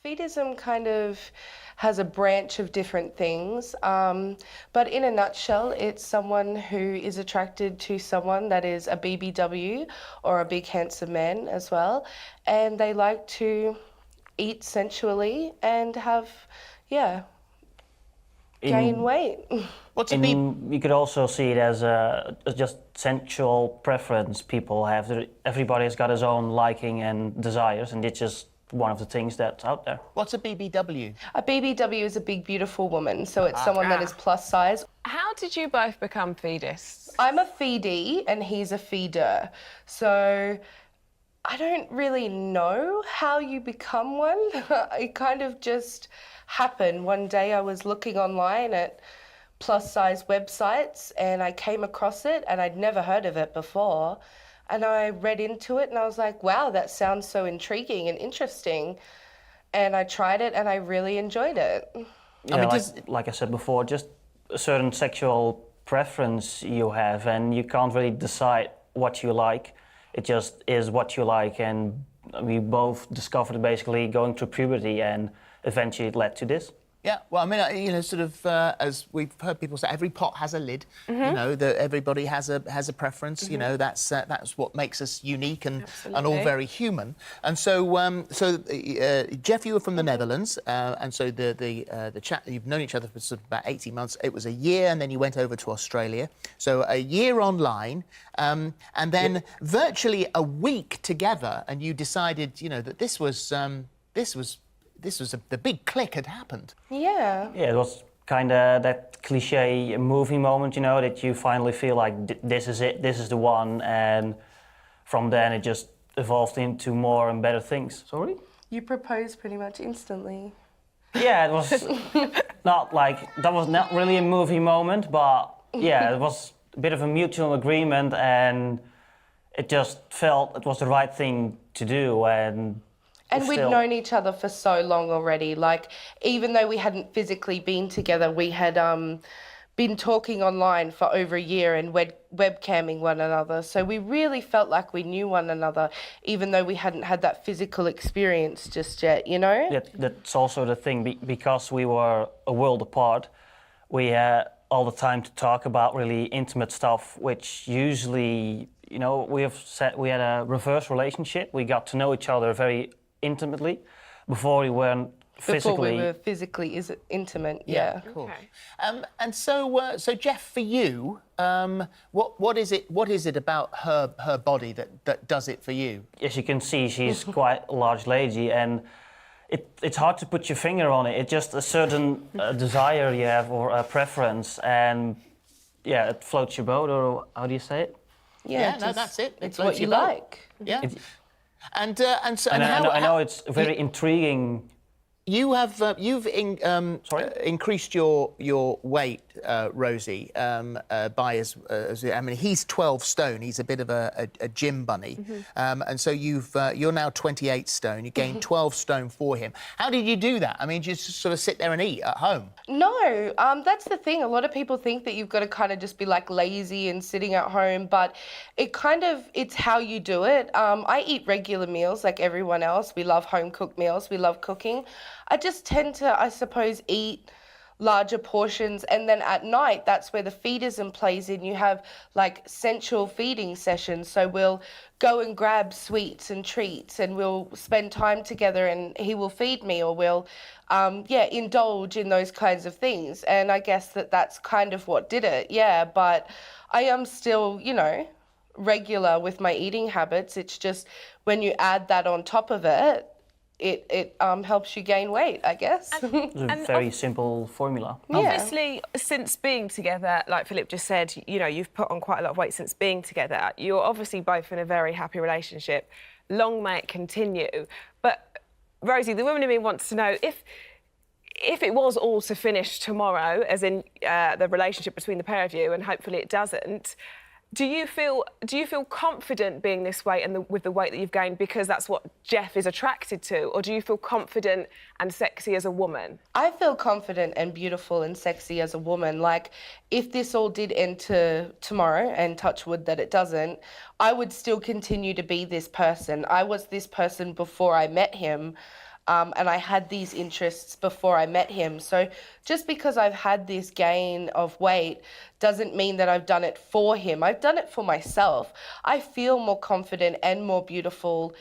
Feedism kind of has a branch of different things, but in a nutshell, it's someone who is attracted to someone that is a BBW or a big handsome man as well, and they like to eat sensually and have, yeah, gain weight. What's a B? You could also see it as just sensual preference people have. Everybody's got his own liking and desires, and it's just one of the things that's out there. What's a BBW? A BBW is a big, beautiful woman, so it's someone that is plus size. How did you both become feedists? I'm a feedie and he's a feeder, so I don't really know how you become one. It kind of just happened. One day I was looking online at plus-size websites and I came across it and I'd never heard of it before. And I read into it and I was like, wow, that sounds so intriguing and interesting. And I tried it and I really enjoyed it. Yeah, like I said before, just a certain sexual preference you have and you can't really decide what you like. It just is what you like, and we both discovered it basically going through puberty, and eventually it led to this. Yeah, well, I mean, you know, sort of, as we've heard people say, every pot has a lid. You know, that everybody has a preference. You know, that's what makes us unique and all very human. And so, Jeff, you were from the Netherlands, and so the chat, you've known each other for sort of about 18 months. It was a year, and then you went over to Australia. So a year online, and then virtually a week together, and you decided, you know, that this was the big click had happened. Yeah. Yeah, it was kind of that cliche movie moment, you know, that you finally feel like this is it, this is the one, and from then it just evolved into more and better things. Sorry? You proposed pretty much instantly. Yeah, it was not like, that was not really a movie moment, but yeah, it was a bit of a mutual agreement, and it just felt it was the right thing to do. And we'd known each other for so long already. Like, even though we hadn't physically been together, we had been talking online for over a year and webcamming one another. So we really felt like we knew one another, even though we hadn't had that physical experience just yet, you know? That's also the thing, because we were a world apart, we had all the time to talk about really intimate stuff, which usually, you know, we had a reverse relationship. We got to know each other very intimately before we weren't physically. Before we were physically intimate, yeah. Cool. Okay. And so Jeff, for you, what is it about her body that does it for you? As you can see, she's quite a large lady, and it's hard to put your finger on it. It's just a certain desire you have or a preference, and yeah, it floats your boat, or how do you say it? Yeah, no, that's it. It's what you like. Yeah. I know it's very intriguing. You've increased your weight, Rosie, by I mean, he's 12 stone. He's a bit of a gym bunny, and so you're now 28 stone. You gained 12 stone for him. How did you do that? I mean, did you just sort of sit there and eat at home? No, that's the thing. A lot of people think that you've got to kind of just be like lazy and sitting at home, but it's how you do it. I eat regular meals like everyone else. We love home cooked meals. We love cooking. I just tend to, I suppose, eat larger portions, and then at night, that's where the feedism plays in. You have like sensual feeding sessions, so we'll go and grab sweets and treats and we'll spend time together and he will feed me, or we'll indulge in those kinds of things. And I guess that's kind of what did it, yeah. But I am still, you know, regular with my eating habits. It's just when you add that on top of it, it helps you gain weight, I guess. It's a very simple formula. Yeah. Obviously, since being together, like Phillip just said, you know, you've put on quite a lot of weight since being together. You're obviously both in a very happy relationship. Long may it continue. But, Rosie, the woman in me wants to know, if it was all to finish tomorrow, as in the relationship between the pair of you, and hopefully it doesn't, do you feel confident being this weight and with the weight that you've gained because that's what Jeff is attracted to, or do you feel confident and sexy as a woman? I feel confident and beautiful and sexy as a woman. Like, if this all did end tomorrow, and touch wood that it doesn't, I would still continue to be this person. I was this person before I met him. and I had these interests before I met him. So just because I've had this gain of weight doesn't mean that I've done it for him. I've done it for myself. I feel more confident and more beautiful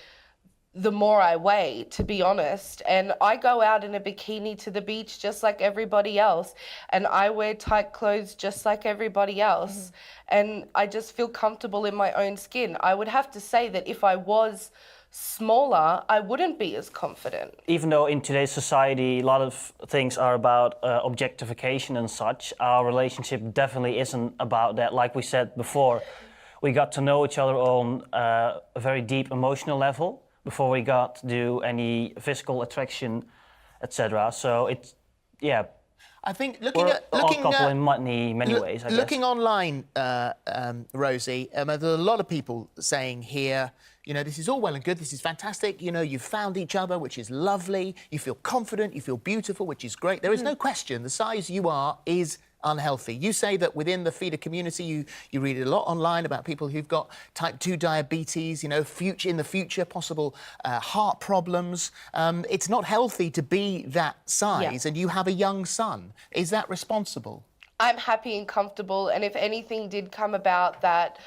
the more I weigh, to be honest. And I go out in a bikini to the beach just like everybody else. And I wear tight clothes just like everybody else. And I just feel comfortable in my own skin. I would have to say that if I was smaller, I wouldn't be as confident. Even though in today's society a lot of things are about objectification and such, our relationship definitely isn't about that. Like we said before, we got to know each other on a very deep emotional level before we got to do any physical attraction, etc. So it's, yeah. I think We're an odd couple in many ways, I guess. Looking online, Rosie, there's a lot of people saying here, you know, this is all well and good, this is fantastic, you know, you've found each other, which is lovely, you feel confident, you feel beautiful, which is great. There is no question the size you are is unhealthy. You say that within the feeder community, you read a lot online about people who've got type 2 diabetes, you know, in the future, possible heart problems. It's not healthy to be that size, and you have a young son. Is that responsible? I'm happy and comfortable, and if anything did come about that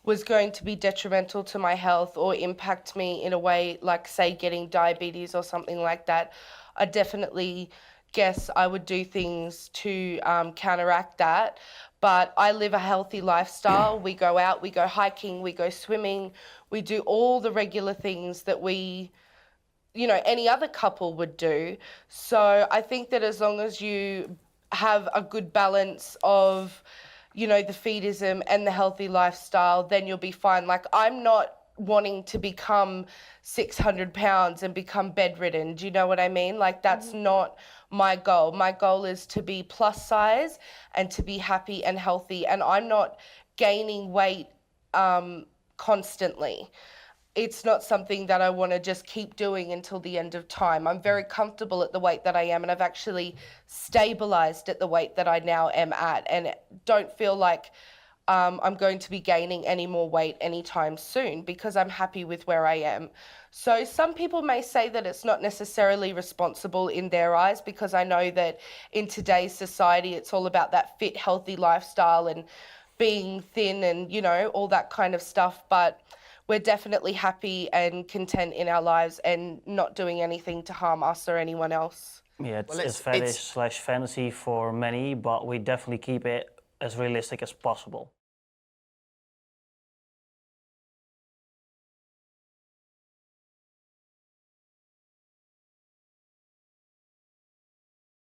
was going to be detrimental to my health or impact me in a way, like, say, getting diabetes or something like that, I definitely guess I would do things to counteract that. But I live a healthy lifestyle. We go out, we go hiking, we go swimming, we do all the regular things that we, you know, any other couple would do. So I think that as long as you have a good balance of, you know, the feedism and the healthy lifestyle, then you'll be fine. Like, I'm not wanting to become 600 pounds and become bedridden. Do you know what I mean? Like, that's not my goal. My goal is to be plus size and to be happy and healthy. And I'm not gaining weight constantly. It's not something that I want to just keep doing until the end of time. I'm very comfortable at the weight that I am, and I've actually stabilized at the weight that I now am at, and don't feel like I'm going to be gaining any more weight anytime soon because I'm happy with where I am. So some people may say that it's not necessarily responsible in their eyes, because I know that in today's society it's all about that fit, healthy lifestyle and being thin and, you know, all that kind of stuff. But we're definitely happy and content in our lives and not doing anything to harm us or anyone else. Yeah, it's fetish/fantasy for many, but we definitely keep it as realistic as possible.